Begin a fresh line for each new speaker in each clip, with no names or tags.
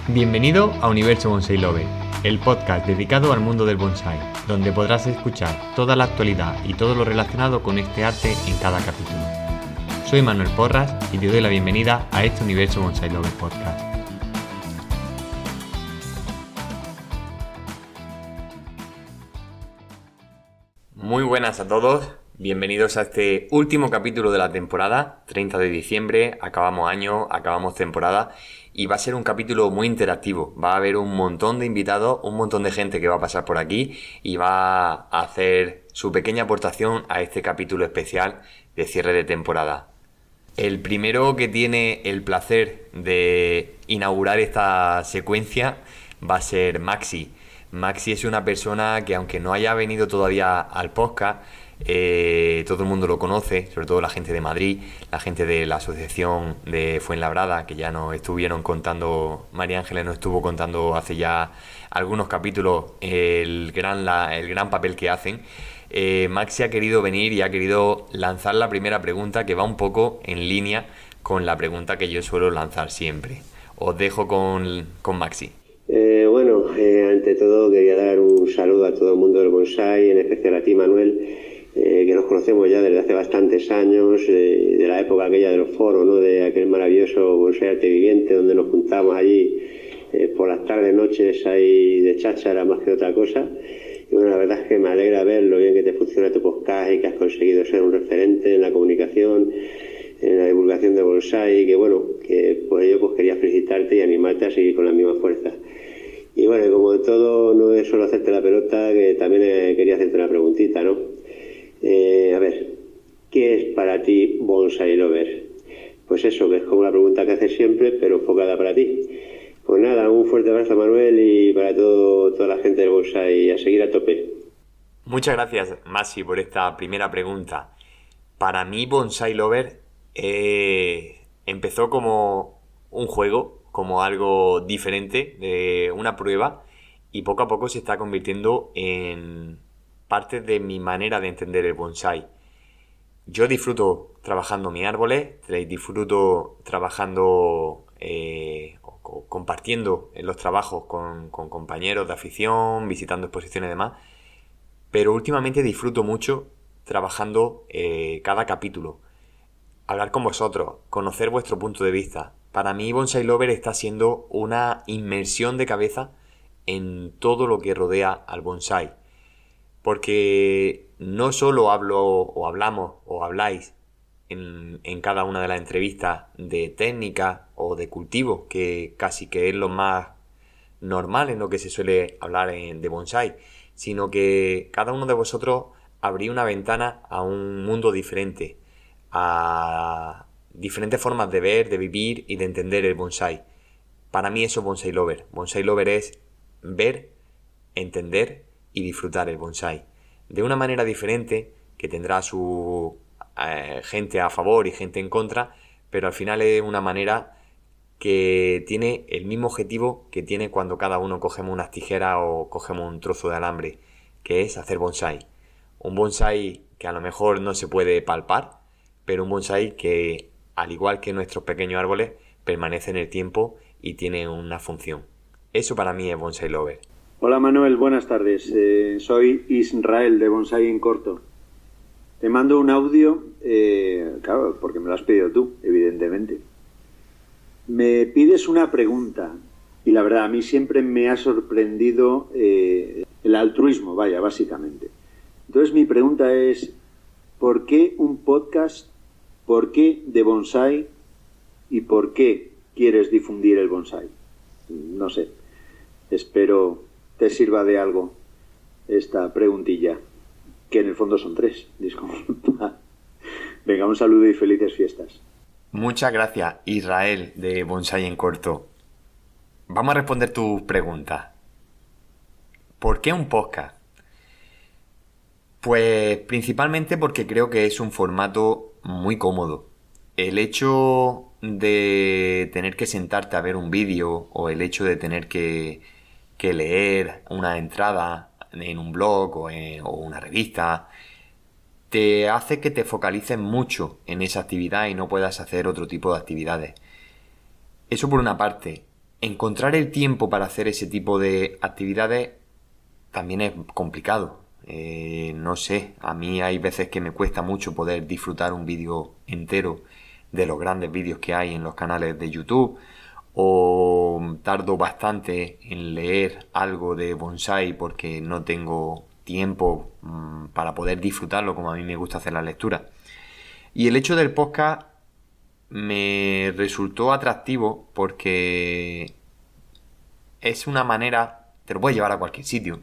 Bienvenido a Universo Bonsai Lover, el podcast dedicado al mundo del bonsai, donde podrás escuchar toda la actualidad y todo lo relacionado con este arte en cada capítulo. Soy Manuel Porras y te doy la bienvenida a este Universo Bonsai Lover podcast. Muy buenas a todos, bienvenidos a este último capítulo de la temporada, 30 de diciembre, acabamos año, acabamos temporada y va a ser un capítulo muy interactivo, va a haber un montón de invitados, un montón de gente que va a pasar por aquí y va a hacer su pequeña aportación a este capítulo especial de cierre de temporada. El primero que tiene el placer de inaugurar esta secuencia va a ser Maxi. Maxi es una persona que, aunque no haya venido todavía al podcast, todo el mundo lo conoce, sobre todo la gente de Madrid, la gente de la asociación de Fuenlabrada, que ya nos estuvieron contando, María Ángeles nos estuvo contando hace ya algunos capítulos el gran papel que hacen. Maxi ha querido venir y ha querido lanzar la primera pregunta, que va un poco en línea con la pregunta que yo suelo lanzar siempre. Os dejo con Maxi.
Ante todo quería dar un saludo a todo el mundo del bonsai, en especial a ti, Manuel, que nos conocemos ya desde hace bastantes años, de la época aquella de los foros, ¿no? De aquel maravilloso Bonsai Arte Viviente, donde nos juntamos allí por las tardes, noches ahí de cháchara más que otra cosa. Y bueno, la verdad es que me alegra ver lo bien que te funciona tu podcast y que has conseguido ser un referente en la comunicación, en la divulgación de bonsai, que bueno, que por ello pues quería felicitarte y animarte a seguir con la misma fuerza. Y bueno, como de todo, no es solo hacerte la pelota, que también quería hacerte una preguntita, ¿no? A ver, ¿qué es para ti Bonsai Lover? Pues eso, que es como la pregunta que haces siempre, pero enfocada para ti. Pues nada, un fuerte abrazo, Manuel, y para toda la gente del bonsai, a seguir a tope.
Muchas gracias, Maxi, por esta primera pregunta. Para mí, Bonsai Lover empezó como un juego, como algo diferente, de una prueba, y poco a poco se está convirtiendo en parte de mi manera de entender el bonsai. Yo disfruto trabajando mis árboles, disfruto trabajando compartiendo en los trabajos con compañeros de afición, visitando exposiciones y demás, pero últimamente disfruto mucho trabajando cada capítulo, hablar con vosotros, conocer vuestro punto de vista. Para mí Bonsai Lover está siendo una inmersión de cabeza en todo lo que rodea al bonsai, porque no solo hablo o hablamos o habláis en cada una de las entrevistas de técnica o de cultivo, que casi que es lo más normal en lo que se suele hablar de bonsai, sino que cada uno de vosotros abrí una ventana a un mundo diferente, a diferentes formas de ver, de vivir y de entender el bonsai. Para mí eso es Bonsai Lover. Bonsai Lover es ver, entender y disfrutar el bonsai de una manera diferente, que tendrá su gente a favor y gente en contra, pero al final es una manera que tiene el mismo objetivo que tiene cuando cada uno cogemos unas tijeras o cogemos un trozo de alambre, que es hacer bonsai. Un bonsai que a lo mejor no se puede palpar, pero un bonsai que, al igual que nuestros pequeños árboles, permanece en el tiempo y tiene una función. Eso para mí es Bonsai Lover.
Hola Manuel, buenas tardes. Soy Israel de Bonsai en Corto. Te mando un audio, claro, porque me lo has pedido tú, evidentemente. Me pides una pregunta y la verdad a mí siempre me ha sorprendido el altruismo, vaya, básicamente. Entonces mi pregunta es, ¿por qué un podcast? ¿Por qué de bonsai? ¿Y por qué quieres difundir el bonsai? No sé, espero te sirva de algo esta preguntilla, que en el fondo son 3, disculpa. Venga, un saludo y felices fiestas.
Muchas gracias, Israel de Bonsai en Corto. Vamos a responder tus preguntas. ¿Por qué un podcast? Pues principalmente porque creo que es un formato muy cómodo. El hecho de tener que sentarte a ver un vídeo o el hecho de tener que leer una entrada en un blog o una revista te hace que te focalices mucho en esa actividad y no puedas hacer otro tipo de actividades. Eso por una parte. encontrar el tiempo para hacer ese tipo de actividades también es complicado. No sé, a mí hay veces que me cuesta mucho poder disfrutar un vídeo entero de los grandes vídeos que hay en los canales de YouTube, o tardo bastante en leer algo de bonsai porque no tengo tiempo para poder disfrutarlo como a mí me gusta hacer la lectura. Y el hecho del podcast me resultó atractivo porque es una manera, te lo puedes llevar a cualquier sitio.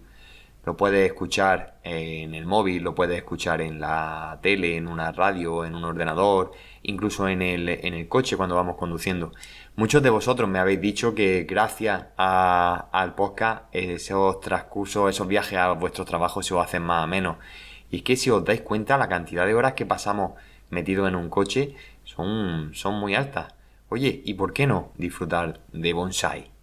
Lo puedes escuchar en el móvil, lo puedes escuchar en la tele, en una radio, en un ordenador, incluso en el coche cuando vamos conduciendo. Muchos de vosotros me habéis dicho que gracias al podcast esos transcursos, esos viajes a vuestros trabajos se os hacen más amenos. Y es que si os dais cuenta, la cantidad de horas que pasamos metidos en un coche son muy altas. Oye, ¿y por qué no disfrutar de bonsai?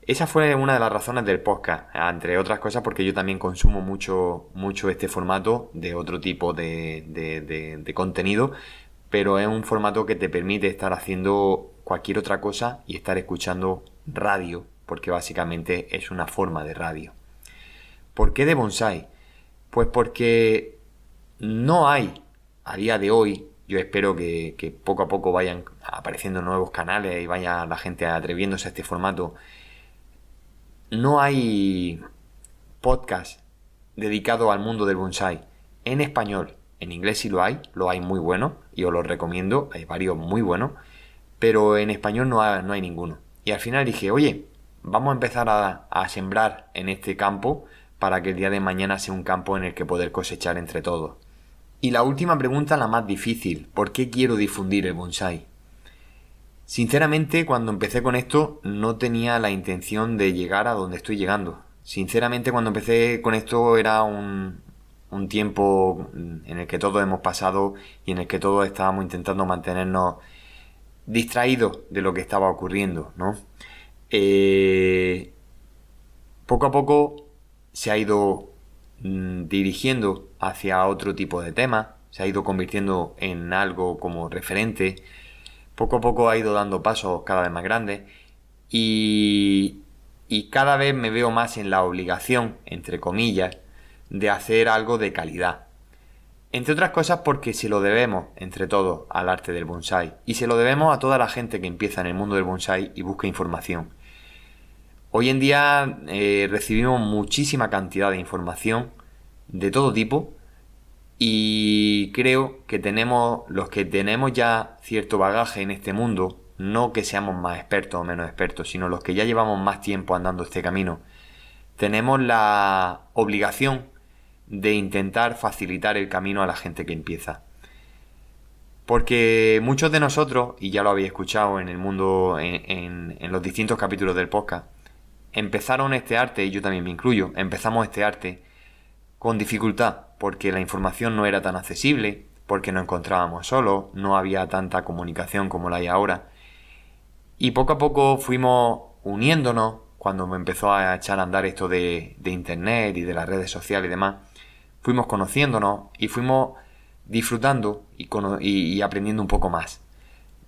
Esa fue una de las razones del podcast, entre otras cosas porque yo también consumo mucho este formato de otro tipo de contenido, pero es un formato que te permite estar haciendo cualquier otra cosa y estar escuchando radio, porque básicamente es una forma de radio. ¿Por qué de bonsai? Pues porque no hay, a día de hoy, yo espero que poco a poco vayan apareciendo nuevos canales y vaya la gente atreviéndose a este formato. No hay podcast dedicado al mundo del bonsai en español. En inglés sí lo hay muy buenos y os los recomiendo, hay varios muy buenos, pero en español no hay ninguno. Y al final dije, oye, vamos a empezar a sembrar en este campo para que el día de mañana sea un campo en el que poder cosechar entre todos. Y la última pregunta, la más difícil, ¿por qué quiero difundir el bonsai? Sinceramente, cuando empecé con esto, no tenía la intención de llegar a donde estoy llegando. Sinceramente, cuando empecé con esto era un tiempo en el que todos hemos pasado y en el que todos estábamos intentando mantenernos distraídos de lo que estaba ocurriendo, ¿no? Poco a poco se ha ido dirigiendo hacia otro tipo de temas, se ha ido convirtiendo en algo como referente. Poco a poco ha ido dando pasos cada vez más grandes y cada vez me veo más en la obligación, entre comillas, de hacer algo de calidad. Entre otras cosas porque se lo debemos, entre todos, al arte del bonsai y se lo debemos a toda la gente que empieza en el mundo del bonsai y busca información. Hoy en día recibimos muchísima cantidad de información de todo tipo. Y creo que los que tenemos ya cierto bagaje en este mundo, no que seamos más expertos o menos expertos, sino los que ya llevamos más tiempo andando este camino, tenemos la obligación de intentar facilitar el camino a la gente que empieza. Porque muchos de nosotros, y ya lo habéis escuchado en el mundo, en los distintos capítulos del podcast, empezaron este arte, y yo también me incluyo, empezamos este arte con dificultad, porque la información no era tan accesible, porque nos encontrábamos solos, no había tanta comunicación como la hay ahora. Y poco a poco fuimos uniéndonos, cuando me empezó a echar a andar esto de internet y de las redes sociales y demás, fuimos conociéndonos y fuimos disfrutando y aprendiendo un poco más.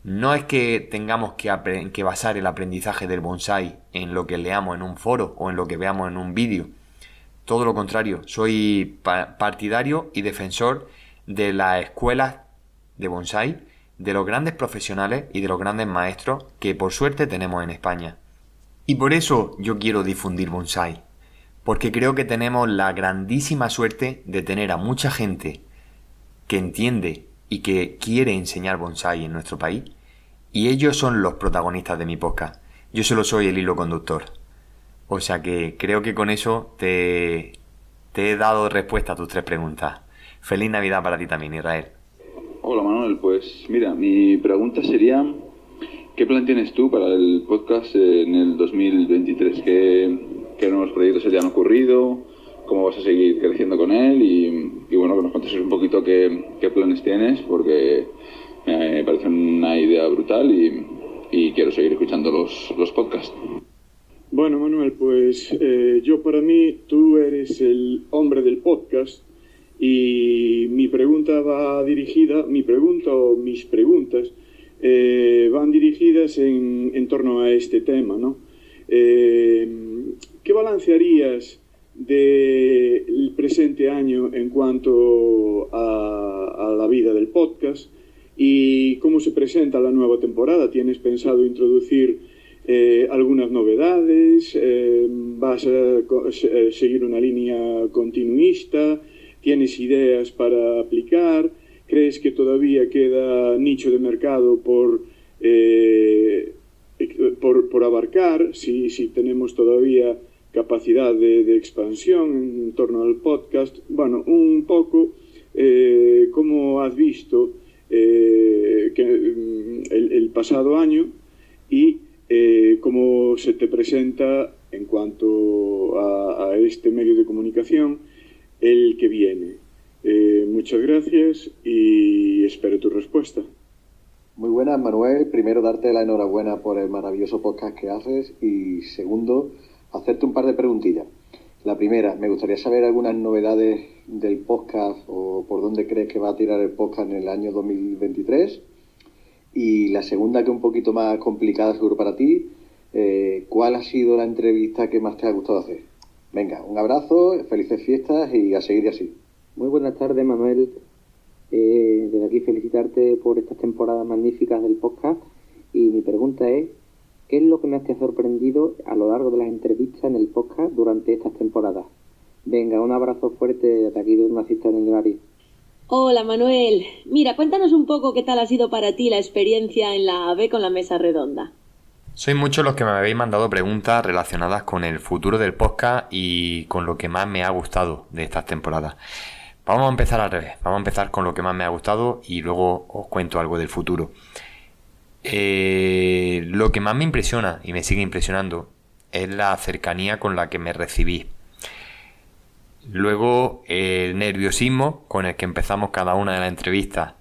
No es que tengamos que basar el aprendizaje del bonsai en lo que leamos en un foro o en lo que veamos en un vídeo. Todo lo contrario, soy partidario y defensor de las escuelas de bonsai, de los grandes profesionales y de los grandes maestros que por suerte tenemos en España. Y por eso yo quiero difundir bonsai, porque creo que tenemos la grandísima suerte de tener a mucha gente que entiende y que quiere enseñar bonsai en nuestro país, y ellos son los protagonistas de mi podcast. Yo solo soy el hilo conductor. O sea que creo que con eso te he dado respuesta a tus 3 preguntas. Feliz Navidad para ti también, Israel.
Hola Manuel, pues mira, mi pregunta sería, ¿qué plan tienes tú para el podcast en el 2023? ¿Qué nuevos proyectos se te han ocurrido? ¿Cómo vas a seguir creciendo con él? Y bueno, que nos contes un poquito qué planes tienes, porque me parece una idea brutal y quiero seguir escuchando los podcasts.
Bueno, Manuel, pues yo para mí, tú eres el hombre del podcast y mi pregunta o mis preguntas van dirigidas en torno a este tema, ¿no? ¿Qué balance harías del presente año en cuanto a la vida del podcast y cómo se presenta la nueva temporada? ¿Tienes pensado introducir algunas novedades? ¿Vas a seguir una línea continuista? ¿Tienes ideas para aplicar? ¿Crees que todavía queda nicho de mercado por abarcar? Si tenemos todavía capacidad de expansión en torno al podcast. Bueno, un poco cómo has visto el pasado año y cómo se te presenta en cuanto a este medio de comunicación el que viene. Muchas gracias y espero tu respuesta.
Muy buenas, Manuel. Primero, darte la enhorabuena por el maravilloso podcast que haces y segundo, hacerte un par de preguntillas. La primera, me gustaría saber algunas novedades del podcast o por dónde crees que va a tirar el podcast en el año 2023. Y la segunda, que es un poquito más complicada seguro para ti, ¿cuál ha sido la entrevista que más te ha gustado hacer? Venga, un abrazo, felices fiestas y a seguir así.
Muy buenas tardes, Manuel. Desde aquí felicitarte por estas temporadas magníficas del podcast y mi pregunta es, ¿qué es lo que más te ha sorprendido a lo largo de las entrevistas en el podcast durante estas temporadas? Venga, un abrazo fuerte de aquí de una cita en el Gary.
Hola, Manuel. Mira, cuéntanos un poco qué tal ha sido para ti la experiencia en la AB con la mesa redonda.
Sois muchos los que me habéis mandado preguntas relacionadas con el futuro del podcast y con lo que más me ha gustado de estas temporadas. Vamos a empezar al revés. Vamos a empezar con lo que más me ha gustado y luego os cuento algo del futuro. Lo que más me impresiona y me sigue impresionando es la cercanía con la que me recibí. Luego el nerviosismo con el que empezamos cada una de las entrevistas.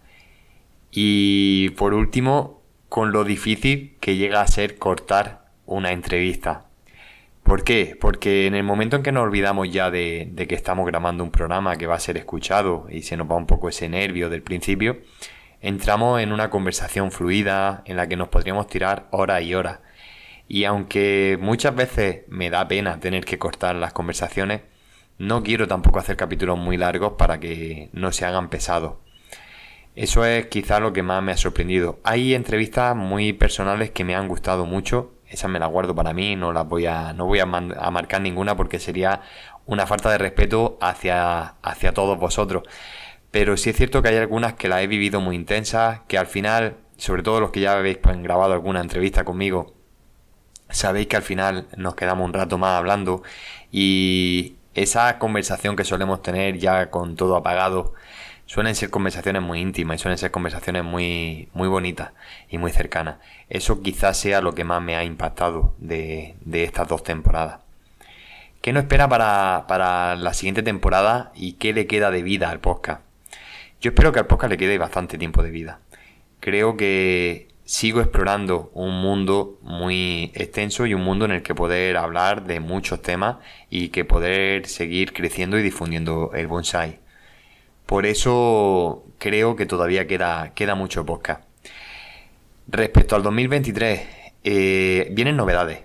Y por último, con lo difícil que llega a ser cortar una entrevista. ¿Por qué? Porque en el momento en que nos olvidamos ya de que estamos grabando un programa que va a ser escuchado y se nos va un poco ese nervio del principio, entramos en una conversación fluida en la que nos podríamos tirar horas y horas. Y aunque muchas veces me da pena tener que cortar las conversaciones, no quiero tampoco hacer capítulos muy largos para que no se hagan pesados. Eso es quizá lo que más me ha sorprendido. Hay entrevistas muy personales que me han gustado mucho. Esas me las guardo para mí, no voy a marcar ninguna porque sería una falta de respeto hacia todos vosotros. Pero sí es cierto que hay algunas que las he vivido muy intensas, que al final, sobre todo los que ya habéis grabado alguna entrevista conmigo, sabéis que al final nos quedamos un rato más hablando y esa conversación que solemos tener ya con todo apagado suelen ser conversaciones muy íntimas y suelen ser conversaciones muy, muy bonitas y muy cercanas. Eso quizás sea lo que más me ha impactado de estas dos temporadas. ¿Qué nos espera para la siguiente temporada y qué le queda de vida al podcast? Yo espero que al podcast le quede bastante tiempo de vida. Creo que sigo explorando un mundo muy extenso y un mundo en el que poder hablar de muchos temas y que poder seguir creciendo y difundiendo el bonsai. Por eso creo que todavía queda mucho podcast. Respecto al 2023, vienen novedades,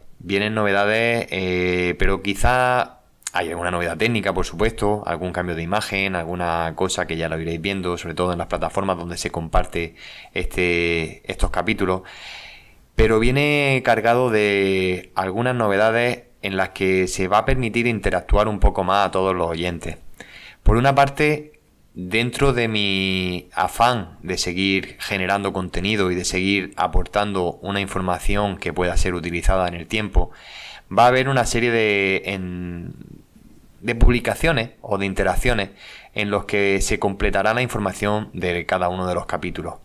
pero quizá hay alguna novedad técnica, por supuesto, algún cambio de imagen, alguna cosa que ya lo iréis viendo, sobre todo en las plataformas donde se comparte estos capítulos. Pero viene cargado de algunas novedades en las que se va a permitir interactuar un poco más a todos los oyentes. Por una parte, dentro de mi afán de seguir generando contenido y de seguir aportando una información que pueda ser utilizada en el tiempo, va a haber una serie de publicaciones o de interacciones en los que se completará la información de cada uno de los capítulos.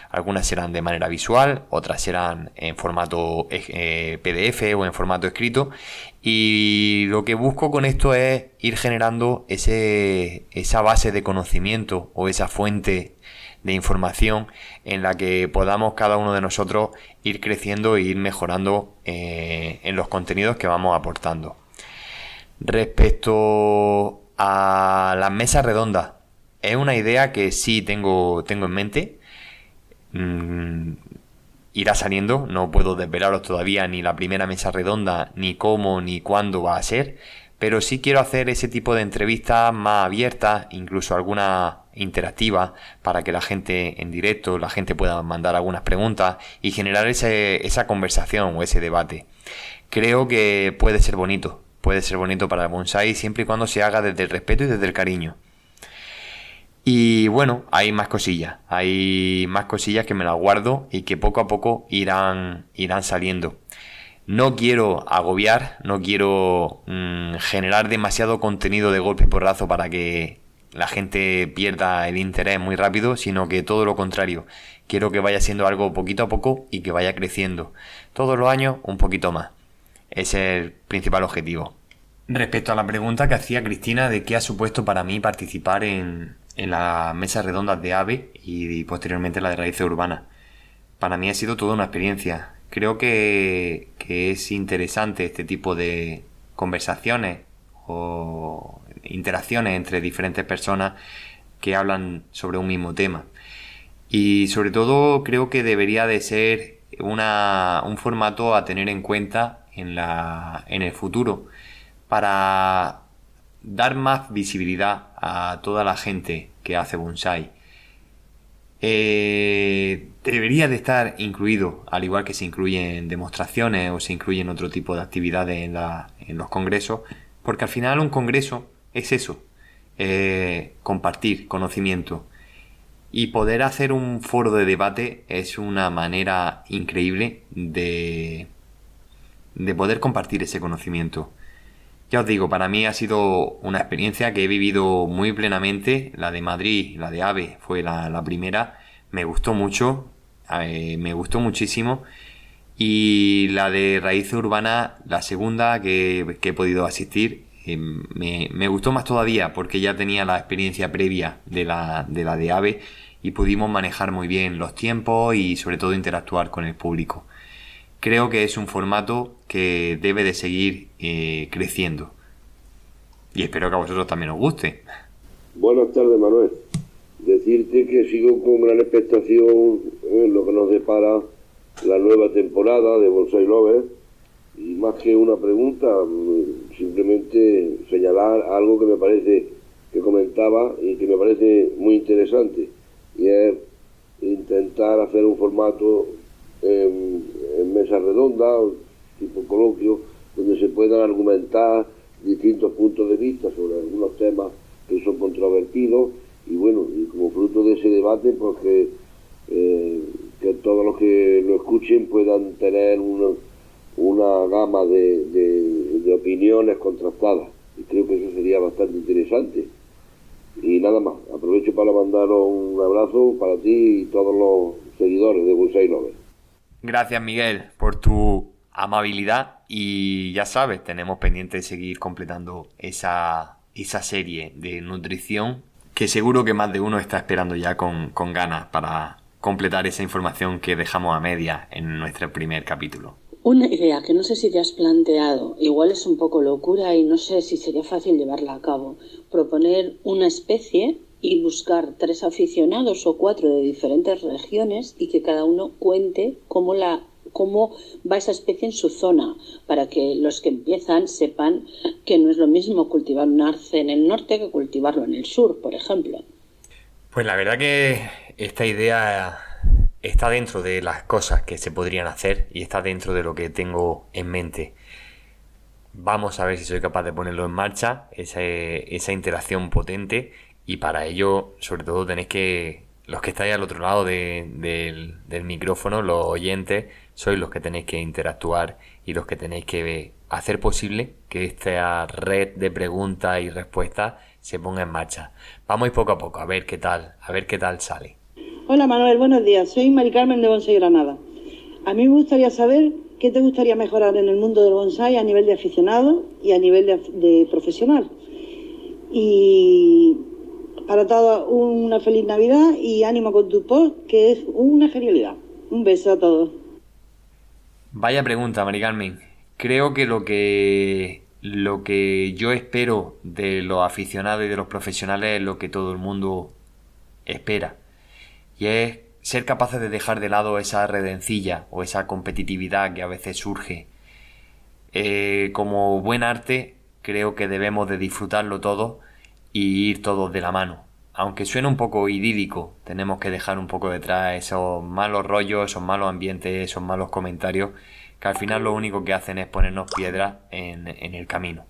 Algunas serán de manera visual, otras serán en formato PDF o en formato escrito, y lo que busco con esto es ir generando esa base de conocimiento o esa fuente de información en la que podamos cada uno de nosotros ir creciendo e ir mejorando en los contenidos que vamos aportando. Respecto a las mesas redondas, es una idea que sí tengo en mente. irá saliendo, no puedo desvelaros todavía ni la primera mesa redonda, ni cómo, ni cuándo va a ser, pero sí quiero hacer ese tipo de entrevistas más abiertas, incluso alguna interactiva, para que la gente en directo, la gente pueda mandar algunas preguntas y generar esa conversación o ese debate. Creo que puede ser bonito para el bonsái siempre y cuando se haga desde el respeto y desde el cariño. Y bueno, hay más cosillas que me las guardo y que poco a poco irán saliendo. No quiero agobiar, no quiero generar demasiado contenido de golpe y porrazo para que la gente pierda el interés muy rápido, sino que todo lo contrario. Quiero que vaya siendo algo poquito a poco y que vaya creciendo. Todos los años un poquito más. Ese es el principal objetivo. Respecto a la pregunta que hacía Cristina de qué ha supuesto para mí participar en las mesas redondas de AVE y posteriormente la de Raíces Urbanas. Para mí ha sido toda una experiencia. Creo que es interesante este tipo de conversaciones o interacciones entre diferentes personas que hablan sobre un mismo tema. Y sobre todo creo que debería de ser un formato a tener en cuenta en el futuro para dar más visibilidad a toda la gente que hace bonsái. Debería de estar incluido, al igual que se incluye en demostraciones o se incluye en otro tipo de actividades en los congresos, porque al final un congreso es eso, compartir conocimiento. Y poder hacer un foro de debate es una manera increíble de poder compartir ese conocimiento. Ya os digo, para mí ha sido una experiencia que he vivido muy plenamente. La de Madrid, la de AVE, fue la primera. Me gustó mucho, me gustó muchísimo. Y la de Raíces Urbanas, la segunda que he podido asistir, me gustó más todavía porque ya tenía la experiencia previa de la de AVE y pudimos manejar muy bien los tiempos y sobre todo interactuar con el público. Creo que es un formato que debe de seguir creciendo. Y espero que a vosotros también os guste.
Buenas tardes, Manuel. Decirte que sigo con gran expectación en lo que nos depara la nueva temporada de Bonsai Lovers. Y más que una pregunta, simplemente señalar algo que me parece que comentaba y que me parece muy interesante. Y es intentar hacer un formato en mesa redonda, tipo coloquio, donde se puedan argumentar distintos puntos de vista sobre algunos temas que son controvertidos y bueno, y como fruto de ese debate, pues que todos los que lo escuchen puedan tener una gama de opiniones contrastadas y creo que eso sería bastante interesante. Y nada más, aprovecho para mandaros un abrazo para ti y todos los seguidores de Bonsai Lovers.
Gracias, Miguel, por tu amabilidad y ya sabes, tenemos pendiente de seguir completando esa serie de nutrición que seguro que más de uno está esperando ya con ganas para completar esa información que dejamos a media en nuestro primer capítulo.
Una idea que no sé si te has planteado, igual es un poco locura y no sé si sería fácil llevarla a cabo, proponer una especie y buscar 3 aficionados o 4 de diferentes regiones y que cada uno cuente cómo va esa especie en su zona, para que los que empiezan sepan que no es lo mismo cultivar un arce en el norte que cultivarlo en el sur, por ejemplo.
Pues la verdad que esta idea está dentro de las cosas que se podrían hacer y está dentro de lo que tengo en mente. Vamos a ver si soy capaz de ponerlo en marcha, esa interacción potente, y para ello, sobre todo, tenéis que, los que estáis al otro lado del micrófono, los oyentes, sois los que tenéis que interactuar y los que tenéis que hacer posible que esta red de preguntas y respuestas se ponga en marcha. Vamos a ir poco a poco, a ver qué tal sale.
Hola Manuel, buenos días. Soy Mari Carmen de Bonsai Granada. A mí me gustaría saber qué te gustaría mejorar en el mundo del bonsai a nivel de aficionado y a nivel de profesional. Y para todos una feliz Navidad y ánimo con tu post, que es una genialidad. Un beso a todos.
Vaya pregunta, Mari Carmen. Creo que lo que yo espero de los aficionados y de los profesionales es lo que todo el mundo espera. Y es ser capaces de dejar de lado esa redencilla o esa competitividad que a veces surge. Como buen arte, creo que debemos de disfrutarlo todo y ir todos de la mano. Aunque suene un poco idílico, tenemos que dejar un poco detrás esos malos rollos, esos malos ambientes, esos malos comentarios, que al final lo único que hacen es ponernos piedras en el camino.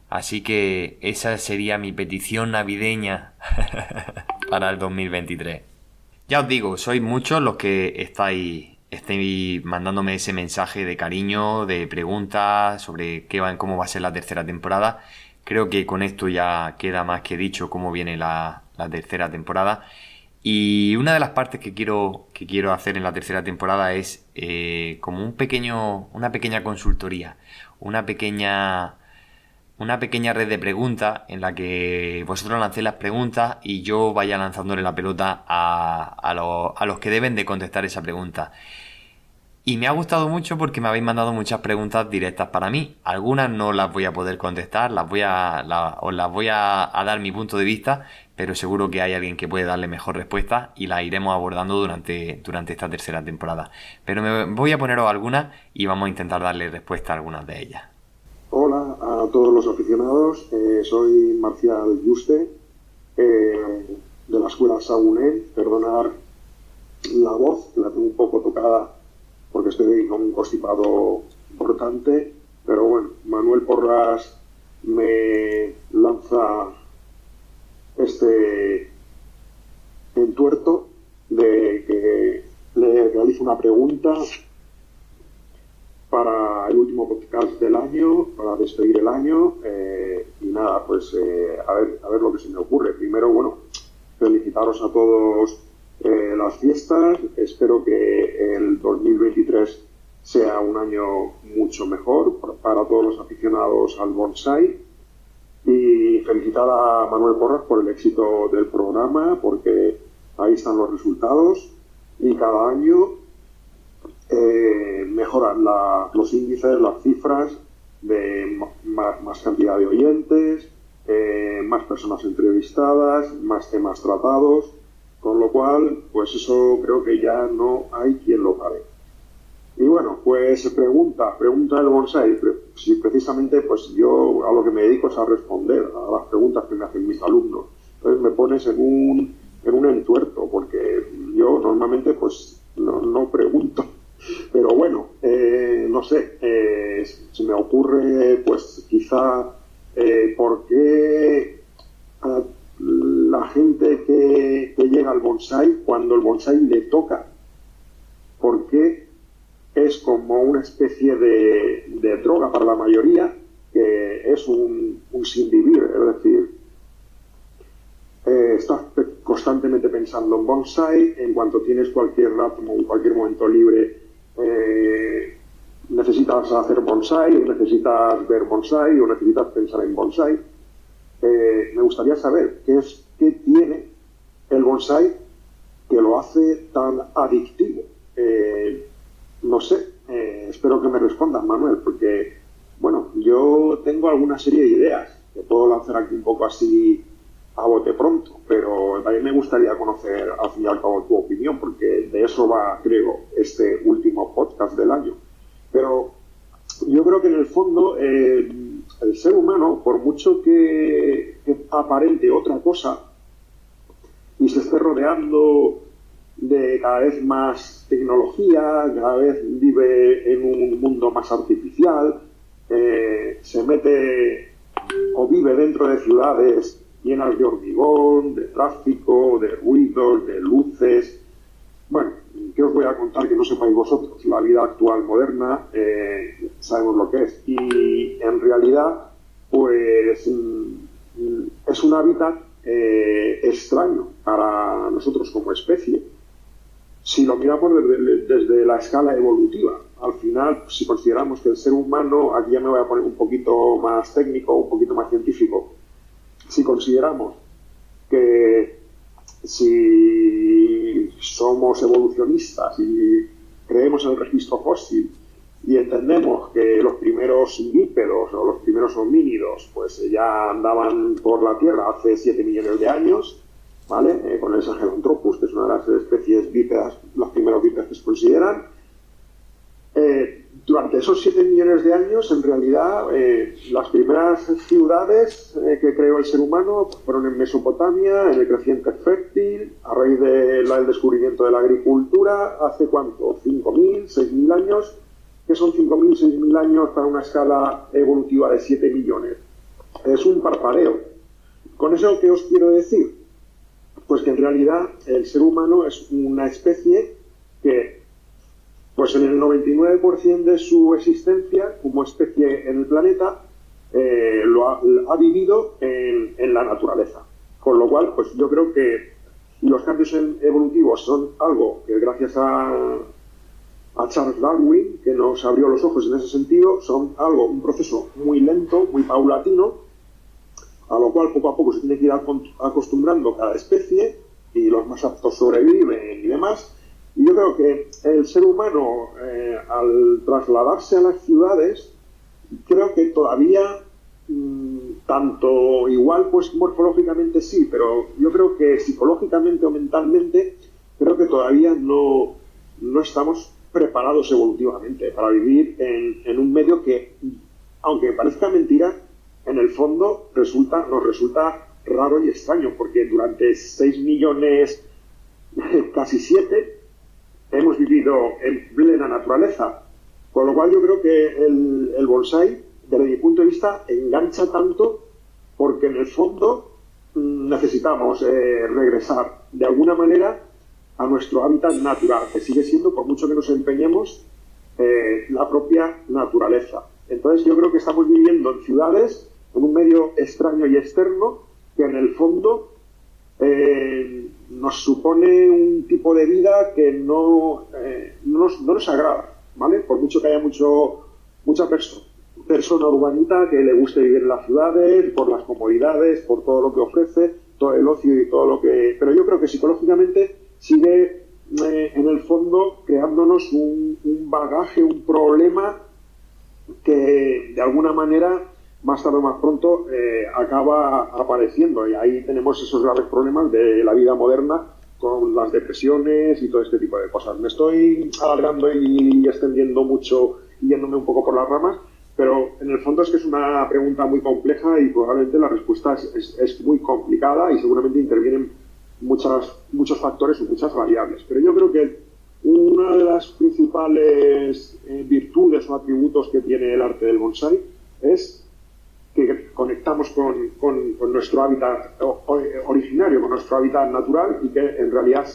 Así que esa sería mi petición navideña para el 2023. Ya os digo, sois muchos los que estáis mandándome ese mensaje de cariño, de preguntas sobre cómo va a ser la tercera temporada. Creo que con esto ya queda más que dicho cómo viene la tercera temporada. Y una de las partes que quiero hacer en la tercera temporada es como una pequeña consultoría, una pequeña red de preguntas en la que vosotros lancéis las preguntas y yo vaya lanzándole la pelota a los que deben de contestar esa pregunta. Y me ha gustado mucho porque me habéis mandado muchas preguntas directas para mí. Algunas no las voy a poder contestar, os las voy a dar mi punto de vista, pero seguro que hay alguien que puede darle mejor respuesta y la iremos abordando durante esta tercera temporada. Pero me voy a poneros algunas y vamos a intentar darle respuesta a algunas de ellas.
Hola a todos los aficionados, soy Marcial Juste, de la escuela Sagunet. Perdonar la voz, que la tengo un poco tocada porque estoy con un constipado importante, pero bueno, Manuel Porras me lanza este entuerto de que le realizo una pregunta para el último podcast del año, para despedir el año, y nada, pues a ver lo que se me ocurre. Primero, bueno, felicitaros a todos las fiestas. Espero que el 2023 sea un año mucho mejor para todos los aficionados al bonsai, y felicitar a Manuel Porras por el éxito del programa, porque ahí están los resultados y cada año mejoran los índices, las cifras de más cantidad de oyentes, más personas entrevistadas, más temas tratados, con lo cual, pues eso creo que ya no hay quien lo pare. Y bueno, pues pregunta el bonsai. Si precisamente pues yo a lo que me dedico es a responder a las preguntas que me hacen mis alumnos. Entonces me pones en un entuerto, porque yo normalmente pues no pregunto. Pero bueno, no sé, se me ocurre pues quizá por qué la gente que llega al bonsai, cuando el bonsai le toca, ¿por qué es como una especie de droga para la mayoría, que es un sin vivir? Es decir, estás constantemente pensando en bonsai, en cuanto tienes cualquier rato, en cualquier momento libre, necesitas hacer bonsai, o necesitas ver bonsai, o necesitas pensar en bonsai. Me gustaría saber qué tiene el bonsai que lo hace tan adictivo. No sé, espero que me respondas, Manuel, porque, bueno, yo tengo alguna serie de ideas que puedo lanzar aquí un poco así a bote pronto, pero también me gustaría conocer al fin y al cabo tu opinión, porque de eso va, creo, este último podcast del año. Pero yo creo que en el fondo el ser humano, por mucho que aparente otra cosa y se esté rodeando de cada vez más tecnología, cada vez vive en un mundo más artificial, se mete o vive dentro de ciudades llenas de hormigón, de tráfico, de ruidos, de luces. Bueno, ¿qué os voy a contar que no sepáis vosotros? La vida actual moderna, sabemos lo que es. Y en realidad, pues es un hábitat extraño para nosotros como especie. Si lo miramos desde la escala evolutiva, al final, si consideramos que el ser humano, aquí ya me voy a poner un poquito más técnico, un poquito más científico, si consideramos que si somos evolucionistas y creemos en el registro fósil y entendemos que los primeros bípedos o los primeros homínidos pues ya andaban por la Tierra hace 7 millones de años, ¿vale? Con el Sahelanthropus, que es una una de las especies bípedas, las primeras bípedas que se consideran. Durante esos 7 millones de años, en realidad, las primeras ciudades que creó el ser humano fueron en Mesopotamia, en el creciente fértil, a raíz del descubrimiento de la agricultura, ¿hace cuánto? 5.000, 6.000 años. ¿Qué son 5.000, 6.000 años para una escala evolutiva de 7 millones? Es un parpadeo. ¿Con eso qué os quiero decir? Pues que en realidad el ser humano es una especie que, pues en el 99% de su existencia como especie en el planeta, ha vivido en la naturaleza. Con lo cual, pues yo creo que los cambios evolutivos son algo que gracias a Charles Darwin, que nos abrió los ojos en ese sentido, son un proceso muy lento, muy paulatino, a lo cual poco a poco se tiene que ir acostumbrando cada especie y los más aptos sobreviven y demás. Y yo creo que el ser humano, al trasladarse a las ciudades, creo que todavía, tanto igual pues morfológicamente sí, pero yo creo que psicológicamente o mentalmente, creo que todavía no estamos preparados evolutivamente para vivir en un medio que, aunque parezca mentira, en el fondo nos resulta raro y extraño, porque durante 6 millones, casi 7, hemos vivido en plena naturaleza. Con lo cual yo creo que el bonsái, desde mi punto de vista, engancha tanto porque en el fondo necesitamos regresar de alguna manera a nuestro hábitat natural, que sigue siendo, por mucho que nos empeñemos, la propia naturaleza. Entonces yo creo que estamos viviendo en ciudades, en un medio extraño y externo, que en el fondo nos supone un tipo de vida que no nos agrada, ¿vale? Por mucho que haya mucha persona urbanita que le guste vivir en las ciudades, por las comodidades, por todo lo que ofrece, todo el ocio y todo lo que... Pero yo creo que psicológicamente sigue en el fondo creándonos un bagaje, un problema que de alguna manera más tarde o más pronto acaba apareciendo, y ahí tenemos esos graves problemas de la vida moderna con las depresiones y todo este tipo de cosas. Me estoy alargando y extendiendo mucho y yéndome un poco por las ramas, pero en el fondo es que es una pregunta muy compleja y probablemente la respuesta es muy complicada y seguramente intervienen muchos factores y muchas variables. Pero yo creo que una de las principales virtudes o atributos que tiene el arte del bonsái es que conectamos con nuestro hábitat originario, con nuestro hábitat natural, y que en realidad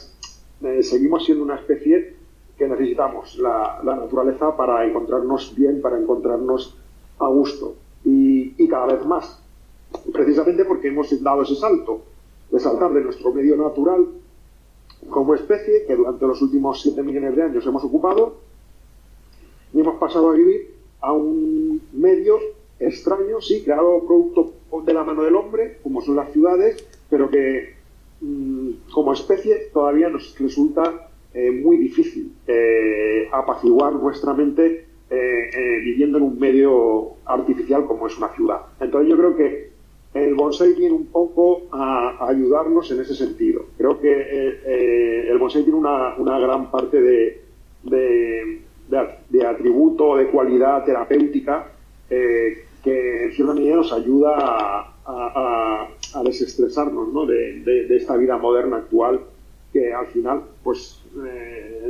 seguimos siendo una especie que necesitamos la naturaleza para encontrarnos bien, para encontrarnos a gusto. Y cada vez más, precisamente porque hemos dado ese salto, de saltar de nuestro medio natural como especie, que durante los últimos 7 millones de años hemos ocupado, y hemos pasado a vivir a un medio extraño, sí, creado producto de la mano del hombre, como son las ciudades, pero que como especie todavía nos resulta muy difícil apaciguar nuestra mente viviendo en un medio artificial como es una ciudad. Entonces yo creo que el bonsái viene un poco a ayudarnos en ese sentido. Creo que el bonsái tiene una gran parte de atributo, de cualidad terapéutica, que en cierta medida nos ayuda a desestresarnos, ¿no? de esta vida moderna actual, que al final, pues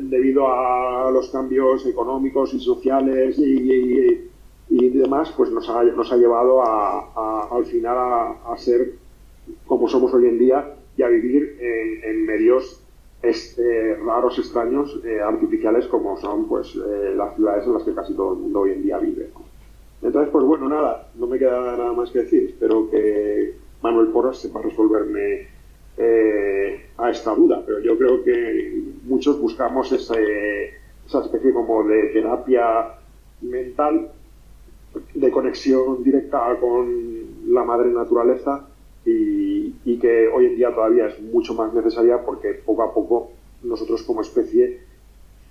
debido a los cambios económicos y sociales y demás, pues nos ha llevado al final a ser como somos hoy en día y a vivir en medios raros, extraños, artificiales, como son pues las ciudades en las que casi todo el mundo hoy en día vive. Entonces, pues bueno, nada, no me queda nada más que decir. Espero que Manuel Porras sepa resolverme a esta duda, pero yo creo que muchos buscamos esa especie como de terapia mental, de conexión directa con la madre naturaleza, y que hoy en día todavía es mucho más necesaria, porque poco a poco nosotros como especie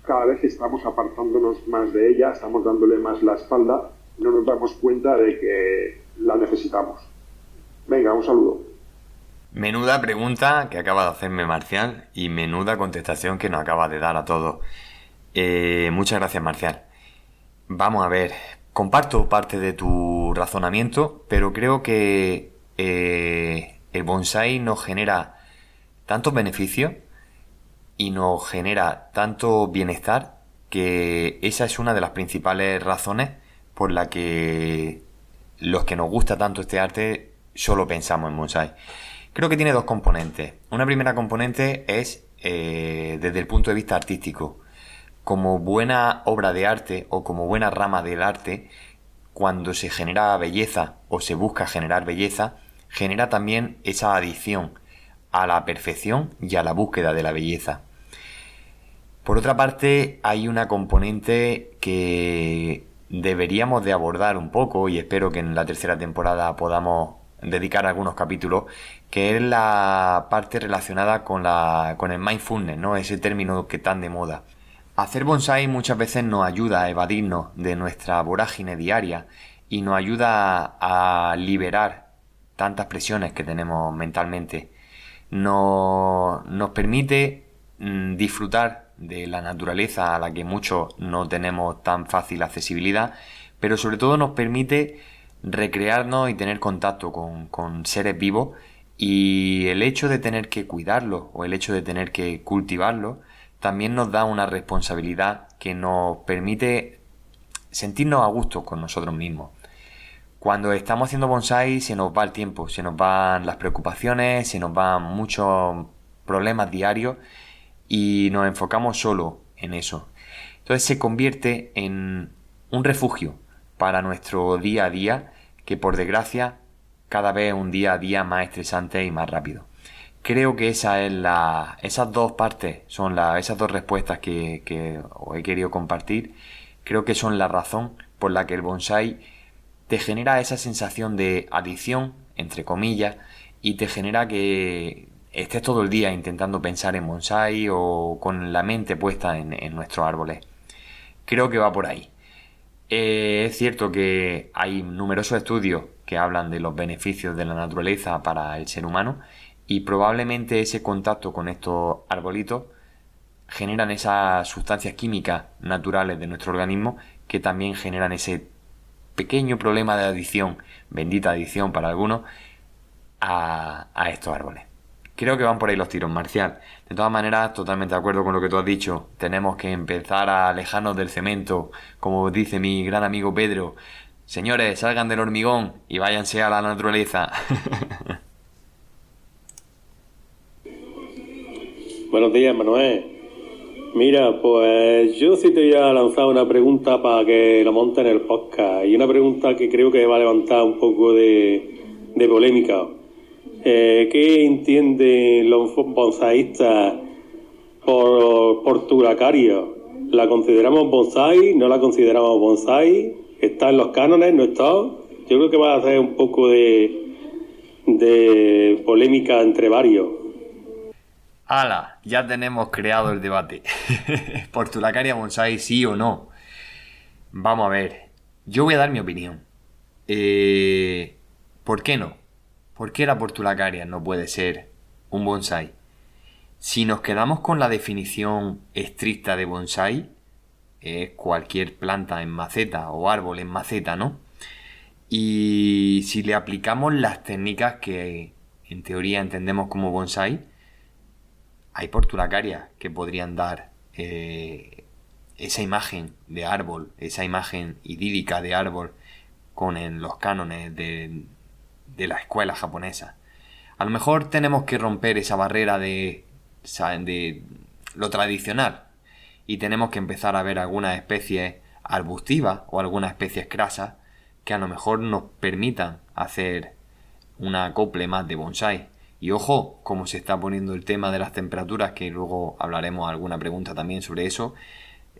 cada vez estamos apartándonos más de ella, estamos dándole más la espalda, no nos damos cuenta de que la necesitamos. Venga, un saludo.
Menuda pregunta que acaba de hacerme Marcial y menuda contestación que nos acaba de dar a todos. Muchas gracias, Marcial. Vamos a ver, comparto parte de tu razonamiento, pero creo que el bonsái nos genera tantos beneficios y nos genera tanto bienestar que esa es una de las principales razones por la que los que nos gusta tanto este arte solo pensamos en bonsái. Creo que tiene dos componentes. Una primera componente es desde el punto de vista artístico. Como buena obra de arte o como buena rama del arte, cuando se genera belleza o se busca generar belleza, genera también esa adicción a la perfección y a la búsqueda de la belleza. Por otra parte, hay una componente que deberíamos de abordar un poco, y espero que en la tercera temporada podamos dedicar algunos capítulos, que es la parte relacionada con el mindfulness, ¿no? Ese término que tan de moda. Hacer bonsái muchas veces nos ayuda a evadirnos de nuestra vorágine diaria y nos ayuda a liberar tantas presiones que tenemos mentalmente. Nos permite disfrutar de la naturaleza a la que muchos no tenemos tan fácil accesibilidad, pero sobre todo nos permite recrearnos y tener contacto con seres vivos, y el hecho de tener que cuidarlos o el hecho de tener que cultivarlos también nos da una responsabilidad que nos permite sentirnos a gusto con nosotros mismos. Cuando estamos haciendo bonsái se nos va el tiempo, se nos van las preocupaciones, se nos van muchos problemas diarios y nos enfocamos solo en eso. Entonces se convierte en un refugio para nuestro día a día, que por desgracia cada vez es un día a día más estresante y más rápido. Creo que esas dos partes son esas dos respuestas que os he querido compartir. Creo que son la razón por la que el bonsái te genera esa sensación de adicción, entre comillas, y te genera que estés todo el día intentando pensar en bonsái o con la mente puesta en nuestros árboles. Creo que va por ahí. Es cierto que hay numerosos estudios que hablan de los beneficios de la naturaleza para el ser humano, y probablemente ese contacto con estos arbolitos generan esas sustancias químicas naturales de nuestro organismo que también generan ese pequeño problema de adicción, bendita adicción para algunos, a estos árboles. Creo que van por ahí los tiros, Marcial. De todas maneras, totalmente de acuerdo con lo que tú has dicho. Tenemos que empezar a alejarnos del cemento, como dice mi gran amigo Pedro. Señores, salgan del hormigón y váyanse a la naturaleza.
Buenos días, Manuel. Mira, pues yo sí te voy a lanzar una pregunta para que lo monte en el podcast, y una pregunta que creo que va a levantar un poco de polémica. ¿Qué entienden los bonsaístas por turacaria? ¿La consideramos bonsái? ¿No la consideramos bonsái? ¿Está en los cánones? ¿No está? Yo creo que va a hacer un poco de polémica entre varios.
¡Hala! Ya tenemos creado el debate. ¿Portulacaria bonsái sí o no? Vamos a ver. Yo voy a dar mi opinión. ¿Por qué no? ¿Por qué la portulacaria no puede ser un bonsái? Si nos quedamos con la definición estricta de bonsái, es cualquier planta en maceta o árbol en maceta, ¿no? Y si le aplicamos las técnicas que en teoría entendemos como bonsái, hay portulacarias que podrían dar esa imagen de árbol, esa imagen idílica de árbol con los cánones de la escuela japonesa. A lo mejor tenemos que romper esa barrera de lo tradicional y tenemos que empezar a ver algunas especies arbustivas o algunas especies crasas que a lo mejor nos permitan hacer un acople más de bonsái. Y ojo, como se está poniendo el tema de las temperaturas, que luego hablaremos alguna pregunta también sobre eso,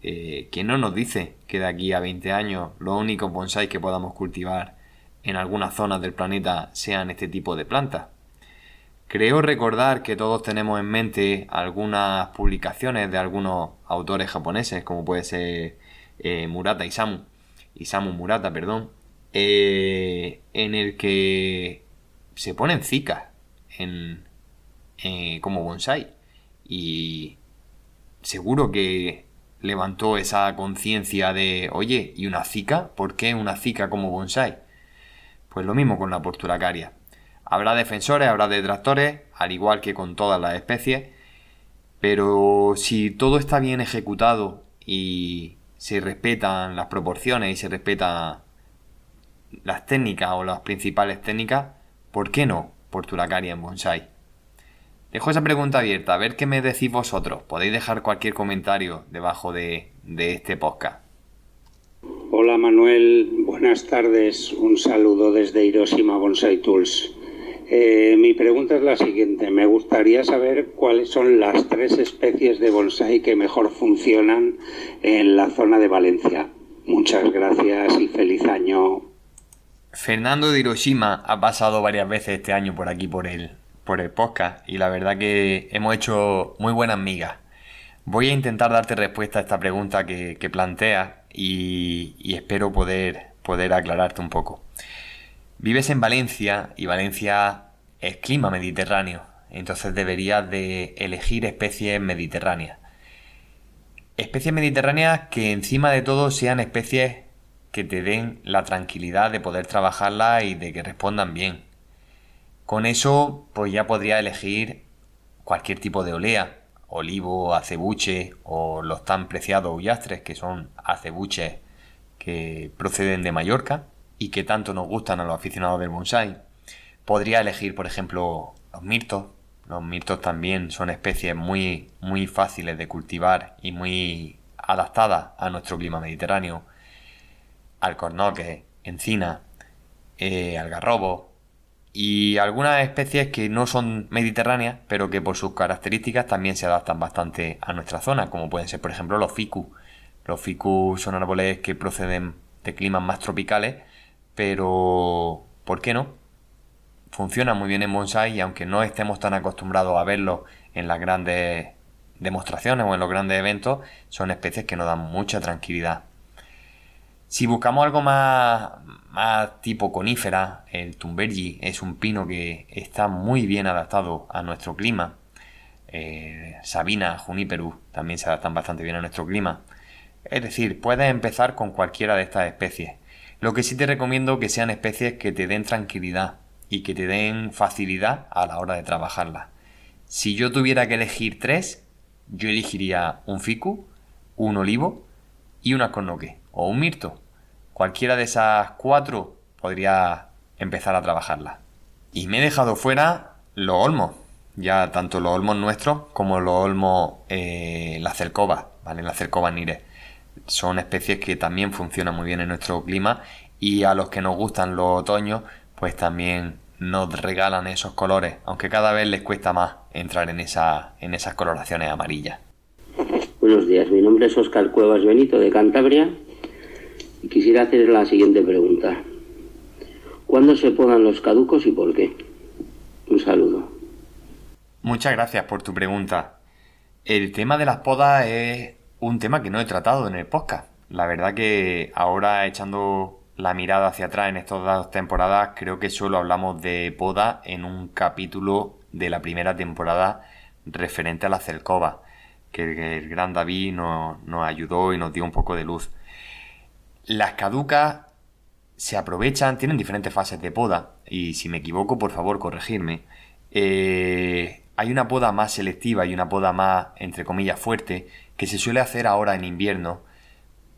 ¿quién no nos dice que de aquí a 20 años los únicos bonsái que podamos cultivar en algunas zonas del planeta sean este tipo de plantas? Creo recordar que todos tenemos en mente algunas publicaciones de algunos autores japoneses, como puede ser Isamu Murata, en el que se ponen cicas en como bonsái. Y seguro que levantó esa conciencia de, oye, ¿y una cica? ¿Por qué una cica como bonsái? Pues lo mismo con la portulacaria. Habrá defensores, habrá detractores, al igual que con todas las especies, pero si todo está bien ejecutado y se respetan las proporciones y se respetan las técnicas o las principales técnicas, ¿por qué no portulacaria en bonsái? Dejo esa pregunta abierta, a ver qué me decís vosotros. Podéis dejar cualquier comentario debajo de este podcast.
Hola Manuel, buenas tardes. Un saludo desde Hiroshima Bonsai Tools. Mi pregunta es la siguiente. Me gustaría saber cuáles son las 3 especies de bonsái que mejor funcionan en la zona de Valencia. Muchas gracias y feliz año.
Fernando de Hiroshima ha pasado varias veces este año por aquí por el podcast y la verdad que hemos hecho muy buenas migas. Voy a intentar darte respuesta a esta pregunta que planteas y espero poder aclararte un poco. Vives en Valencia y Valencia es clima mediterráneo, entonces deberías de elegir especies mediterráneas. Especies mediterráneas que encima de todo sean especies que te den la tranquilidad de poder trabajarlas y de que respondan bien. Con eso pues ya podría elegir cualquier tipo de olea, olivo, acebuche o los tan preciados ullastres, que son acebuches que proceden de Mallorca y que tanto nos gustan a los aficionados del bonsái. Podría elegir, por ejemplo, los mirtos. Los mirtos también son especies muy, muy fáciles de cultivar y muy adaptadas a nuestro clima mediterráneo. Alcornoques, encina, algarrobo y algunas especies que no son mediterráneas, pero que por sus características también se adaptan bastante a nuestra zona, como pueden ser, por ejemplo, los ficus. Los ficus son árboles que proceden de climas más tropicales, pero ¿por qué no? Funcionan muy bien en bonsái y aunque no estemos tan acostumbrados a verlos en las grandes demostraciones o en los grandes eventos, son especies que nos dan mucha tranquilidad. Si buscamos algo más tipo conífera, el tumbergi es un pino que está muy bien adaptado a nuestro clima. Sabina, Juniperus también se adaptan bastante bien a nuestro clima. Es decir, puedes empezar con cualquiera de estas especies. Lo que sí te recomiendo que sean especies que te den tranquilidad y que te den facilidad a la hora de trabajarlas. Si yo tuviera que elegir 3, yo elegiría un ficus, un olivo y un alcornoque o un mirto. Cualquiera de esas 4 podría empezar a trabajarlas. Y me he dejado fuera los olmos, ya tanto los olmos nuestros como los olmos la cercova, ¿vale? La cercova nire. Son especies que también funcionan muy bien en nuestro clima y a los que nos gustan los otoños, pues también nos regalan esos colores, aunque cada vez les cuesta más entrar en esas coloraciones amarillas.
Buenos días, mi nombre es Óscar Cuevas Benito de Cantabria y quisiera hacer la siguiente pregunta. ¿Cuándo se podan los caducos y por qué? Un saludo.
Muchas gracias por tu pregunta. El tema de las podas es un tema que no he tratado en el podcast. La verdad que ahora, echando la mirada hacia atrás en estas 2 temporadas, creo que solo hablamos de poda en un capítulo de la primera temporada referente a la cercova, que el gran David nos ayudó y nos dio un poco de luz. Las caducas se aprovechan, tienen diferentes fases de poda, y si me equivoco, por favor, corregirme. Hay una poda más selectiva y una poda más, entre comillas, fuerte, que se suele hacer ahora en invierno,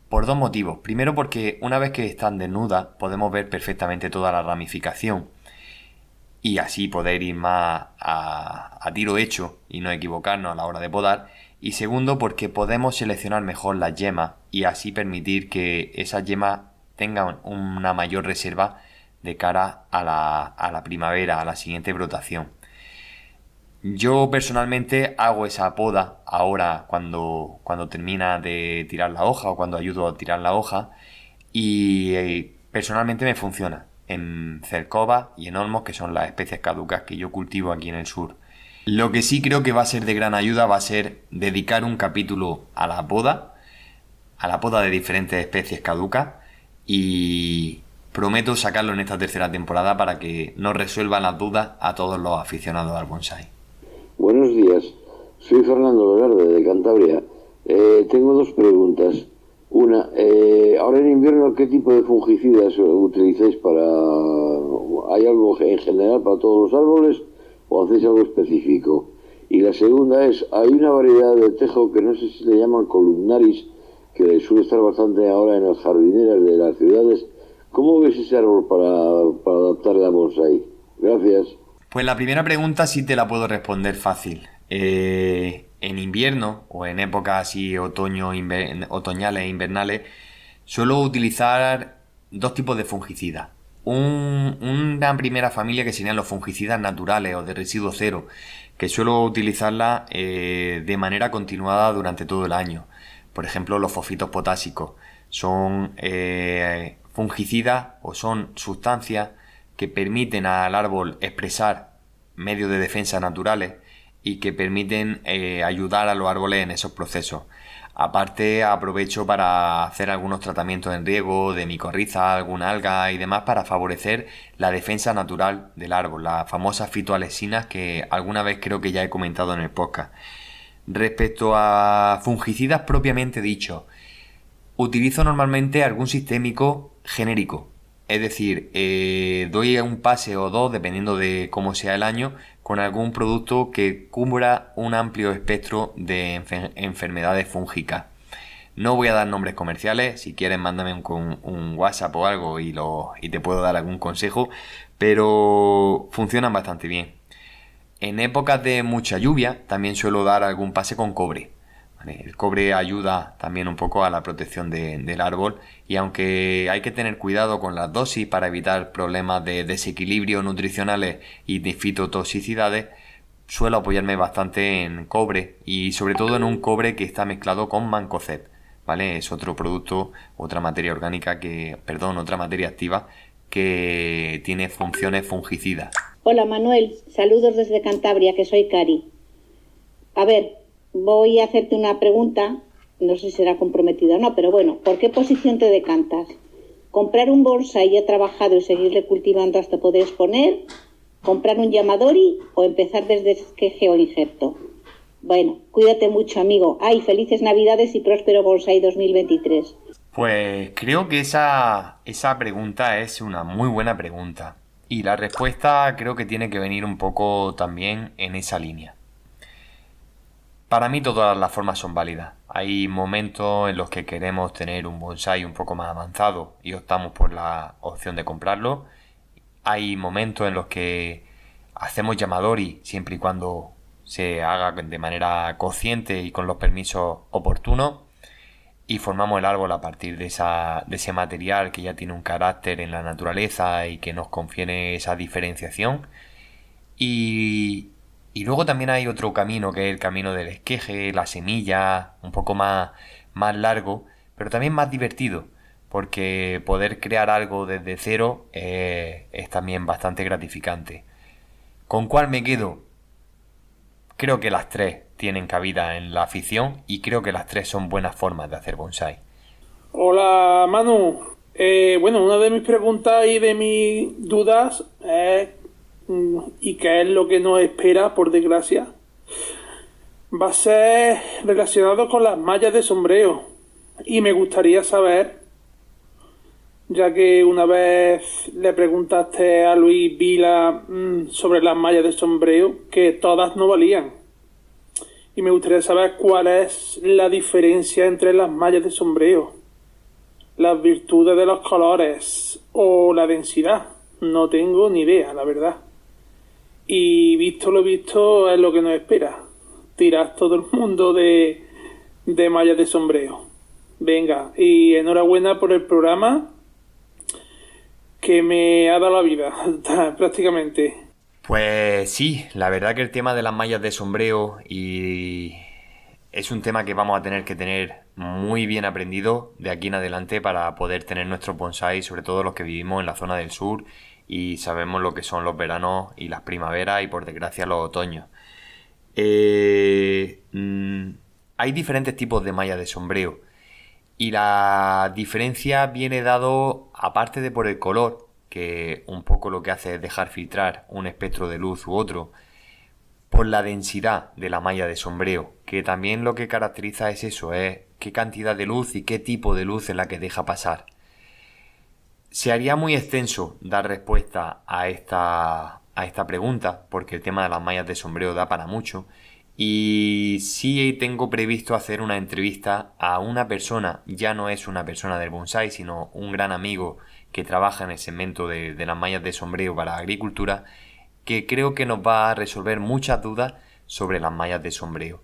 por 2 motivos. Primero, porque una vez que están desnudas podemos ver perfectamente toda la ramificación y así poder ir más a tiro hecho y no equivocarnos a la hora de podar. Y segundo, porque podemos seleccionar mejor las yemas y así permitir que esas yemas tengan una mayor reserva de cara a la primavera, a la siguiente brotación. Yo personalmente hago esa poda ahora cuando termina de tirar la hoja o cuando ayudo a tirar la hoja y personalmente me funciona en cercova y en olmos, que son las especies caducas que yo cultivo aquí en el sur. Lo que sí creo que va a ser de gran ayuda va a ser dedicar un capítulo a la poda de diferentes especies caducas y prometo sacarlo en esta 3ª temporada para que nos resuelvan las dudas a todos los aficionados al bonsái.
buenos días. Soy Fernando Velarde, de Cantabria. Tengo dos preguntas. Una, ahora en invierno, ¿qué tipo de fungicidas utilizáis para... ¿Hay algo en general para todos los árboles o hacéis algo específico? Y la segunda es, hay una variedad de tejo que no sé si le llaman columnaris, que suele estar bastante ahora en las jardineras de las ciudades. ¿Cómo ves ese árbol para adaptarle a bonsái? Gracias.
Pues la primera pregunta sí te la puedo responder fácil. En invierno o en épocas así otoñales e invernales suelo utilizar dos tipos de fungicidas. Una primera familia que serían los fungicidas naturales o de residuo cero, que suelo utilizarla de manera continuada durante todo el año. Por ejemplo, los fosfitos potásicos son fungicidas o son sustancias que permiten al árbol expresar medios de defensa naturales y que permiten ayudar a los árboles en esos procesos. Aparte, aprovecho para hacer algunos tratamientos en riego de micorriza, alguna alga y demás para favorecer la defensa natural del árbol, las famosas fitoalexsinas que alguna vez creo que ya he comentado en el podcast. Respecto a fungicidas propiamente dicho, utilizo normalmente algún sistémico genérico. Es decir, doy un pase o dos, dependiendo de cómo sea el año, con algún producto que cubra un amplio espectro de enfermedades fúngicas. No voy a dar nombres comerciales, si quieres mándame un WhatsApp o algo y te puedo dar algún consejo, pero funcionan bastante bien. En épocas de mucha lluvia también suelo dar algún pase con cobre. ¿Vale? El cobre ayuda también un poco a la protección del árbol y aunque hay que tener cuidado con las dosis para evitar problemas de desequilibrio nutricionales y de fitotoxicidades, suelo apoyarme bastante en cobre y sobre todo en un cobre que está mezclado con mancozeb, ¿vale? Es otro producto, otra materia activa que tiene funciones fungicidas.
Hola Manuel, saludos desde Cantabria, que soy Cari. A ver, voy a hacerte una pregunta, no sé si será comprometida o no, pero bueno, ¿por qué posición te decantas? ¿Comprar un bonsái ya trabajado y seguirle cultivando hasta poder exponer? ¿Comprar un Yamadori o empezar desde esqueje o injerto? Bueno, cuídate mucho, amigo. ¡Ay, felices Navidades y próspero bonsái 2023!
Pues creo que esa pregunta es una muy buena pregunta. Y la respuesta creo que tiene que venir un poco también en esa línea. Para mí todas las formas son válidas. Hay momentos en los que queremos tener un bonsái un poco más avanzado y optamos por la opción de comprarlo. Hay momentos en los que hacemos Yamadori siempre y cuando se haga de manera consciente y con los permisos oportunos y formamos el árbol a partir de ese material que ya tiene un carácter en la naturaleza y que nos confiere esa diferenciación. Y luego también hay otro camino que es el camino del esqueje, la semilla, un poco más largo, pero también más divertido, porque poder crear algo desde cero es también bastante gratificante. ¿Con cuál me quedo? Creo que las tres tienen cabida en la afición y creo que las tres son buenas formas de hacer bonsái.
Hola Manu, bueno, una de mis preguntas y de mis dudas es ¿y qué es lo que nos espera, por desgracia? Va a ser relacionado con las mallas de sombreo y me gustaría saber, ya que una vez le preguntaste a Luis Vila sobre las mallas de sombrero, que todas no valían. Y me gustaría saber cuál es la diferencia entre las mallas de sombrero, las virtudes de los colores o la densidad. No tengo ni idea, la verdad. Y visto lo visto es lo que nos espera. Tirar todo el mundo de mallas de sombrero. Venga, y enhorabuena por el programa que me ha dado la vida, prácticamente.
Pues sí, la verdad que el tema de las mallas de sombrero es un tema que vamos a tener que tener muy bien aprendido de aquí en adelante para poder tener nuestros bonsái, sobre todo los que vivimos en la zona del sur y sabemos lo que son los veranos y las primaveras y por desgracia los otoños. Hay diferentes tipos de mallas de sombrero y la diferencia viene dado aparte de por el color, que un poco lo que hace es dejar filtrar un espectro de luz u otro, por la densidad de la malla de sombreo, que también lo que caracteriza es eso, es qué cantidad de luz y qué tipo de luz es la que deja pasar. Se haría muy extenso dar respuesta a esta pregunta, porque el tema de las mallas de sombreo da para mucho, y sí tengo previsto hacer una entrevista a una persona, ya no es una persona del bonsái, sino un gran amigo que trabaja en el segmento de las mallas de sombreo para agricultura, que creo que nos va a resolver muchas dudas sobre las mallas de sombreo.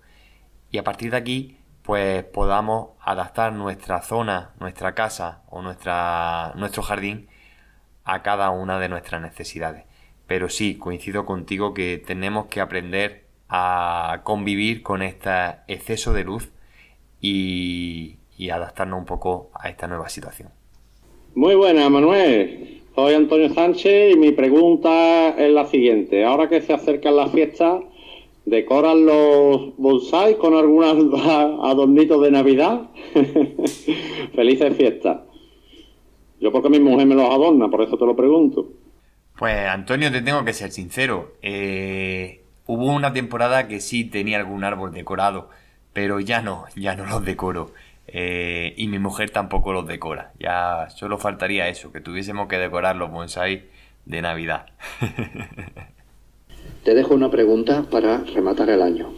Y a partir de aquí, pues podamos adaptar nuestra zona, nuestra casa o nuestro jardín a cada una de nuestras necesidades. Pero sí, coincido contigo que tenemos que aprender a convivir con este exceso de luz y adaptarnos un poco a esta nueva situación.
Muy buena, Manuel. Soy Antonio Sánchez y mi pregunta es la siguiente. Ahora que se acercan las fiestas, ¿decoran los bonsái con algunos adornitos de Navidad? Felices fiestas. Yo porque mi mujer me los adorna, por eso te lo pregunto.
Pues Antonio, te tengo que ser sincero. Hubo una temporada que sí tenía algún árbol decorado, pero ya no los decoro. Y mi mujer tampoco los decora. Ya solo faltaría eso, que tuviésemos que decorar los bonsái de Navidad.
Te dejo una pregunta para rematar el año.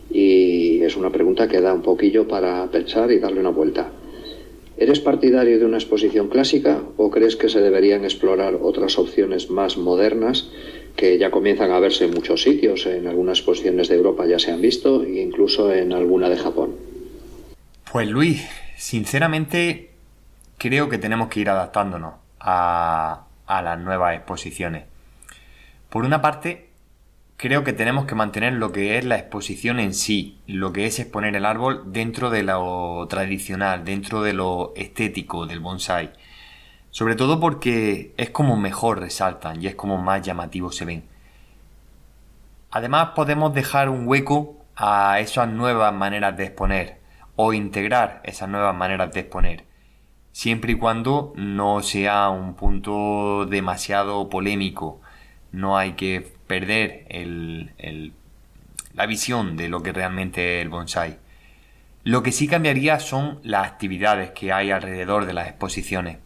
Y es una pregunta que da un poquillo para pensar y darle una vuelta. ¿Eres partidario de una exposición clásica o crees que se deberían explorar otras opciones más modernas que ya comienzan a verse en muchos sitios? En algunas exposiciones de Europa ya se han visto e incluso en alguna de Japón.
Pues Luis, sinceramente creo que tenemos que ir adaptándonos a las nuevas exposiciones. Por una parte, creo que tenemos que mantener lo que es la exposición en sí, lo que es exponer el árbol dentro de lo tradicional, dentro de lo estético del bonsái. Sobre todo porque es como mejor resaltan y es como más llamativos se ven. Además, podemos dejar un hueco a esas nuevas maneras de exponer o integrar esas nuevas maneras de exponer, siempre y cuando no sea un punto demasiado polémico. No hay que perder la visión de lo que realmente es el bonsái. Lo que sí cambiaría son las actividades que hay alrededor de las exposiciones.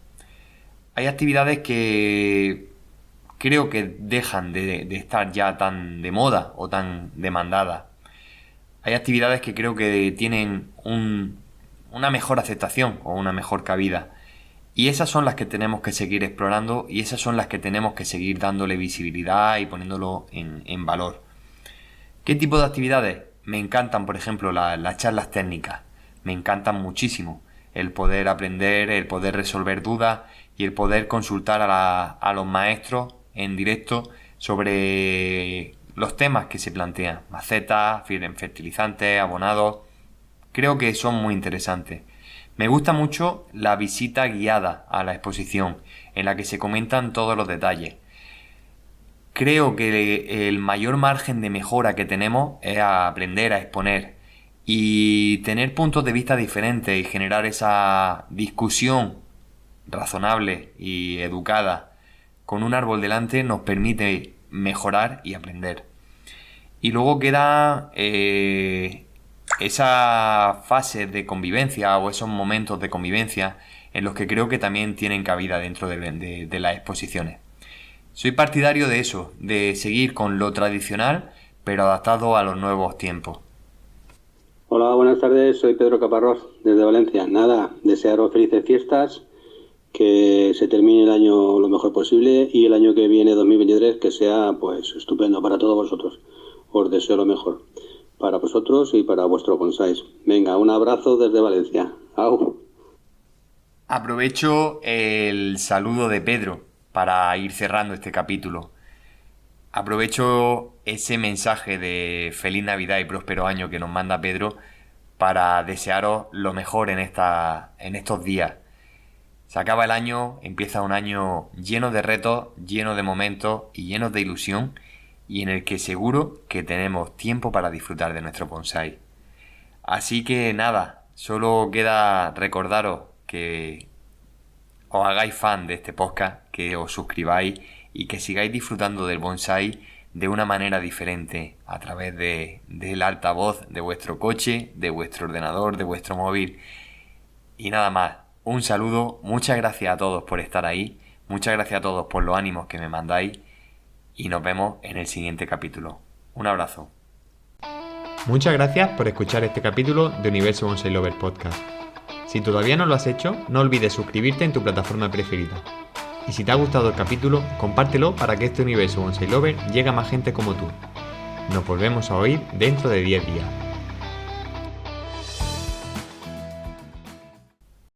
Hay actividades que creo que dejan de estar ya tan de moda o tan demandadas. Hay actividades que creo que tienen una mejor aceptación o una mejor cabida. Y esas son las que tenemos que seguir explorando y esas son las que tenemos que seguir dándole visibilidad y poniéndolo en valor. ¿Qué tipo de actividades? Me encantan, por ejemplo, las charlas técnicas. Me encantan muchísimo. El poder aprender, el poder resolver dudas y el poder consultar a los maestros en directo sobre los temas que se plantean. Macetas, fertilizantes, abonados. Creo que son muy interesantes. Me gusta mucho la visita guiada a la exposición, en la que se comentan todos los detalles. Creo que el mayor margen de mejora que tenemos es aprender a exponer y tener puntos de vista diferentes y generar esa discusión razonable y educada con un árbol delante nos permite mejorar y aprender. Y luego queda esa fase de convivencia o esos momentos de convivencia en los que creo que también tienen cabida dentro de las exposiciones. Soy partidario de eso, de seguir con lo tradicional pero adaptado a los nuevos tiempos.
Hola, buenas tardes, soy Pedro Caparrós desde Valencia. Nada, desearos felices fiestas, que se termine el año lo mejor posible y el año que viene, 2023, que sea pues estupendo para todos vosotros. Os deseo lo mejor para vosotros y para vuestros bonsáis. Venga, un abrazo desde Valencia. ¡Au!
Aprovecho el saludo de Pedro para ir cerrando este capítulo. Aprovecho ese mensaje de feliz Navidad y próspero año que nos manda Pedro para desearos lo mejor en estos días. Se acaba el año, empieza un año lleno de retos, lleno de momentos y lleno de ilusión, y en el que seguro que tenemos tiempo para disfrutar de nuestro bonsái. Así que nada, solo queda recordaros que os hagáis fan de este podcast, que os suscribáis y que sigáis disfrutando del bonsái de una manera diferente a través del altavoz de vuestro coche, de vuestro ordenador, de vuestro móvil. Y nada más, un saludo, muchas gracias a todos por estar ahí, muchas gracias a todos por los ánimos que me mandáis y nos vemos en el siguiente capítulo. Un abrazo. Muchas gracias por escuchar este capítulo de Universo Bonsai Lover Podcast. Si todavía no lo has hecho, no olvides suscribirte en tu plataforma preferida. Y si te ha gustado el capítulo, compártelo para que este Universo Bonsai Lover llegue a más gente como tú. Nos volvemos a oír dentro de 10 días.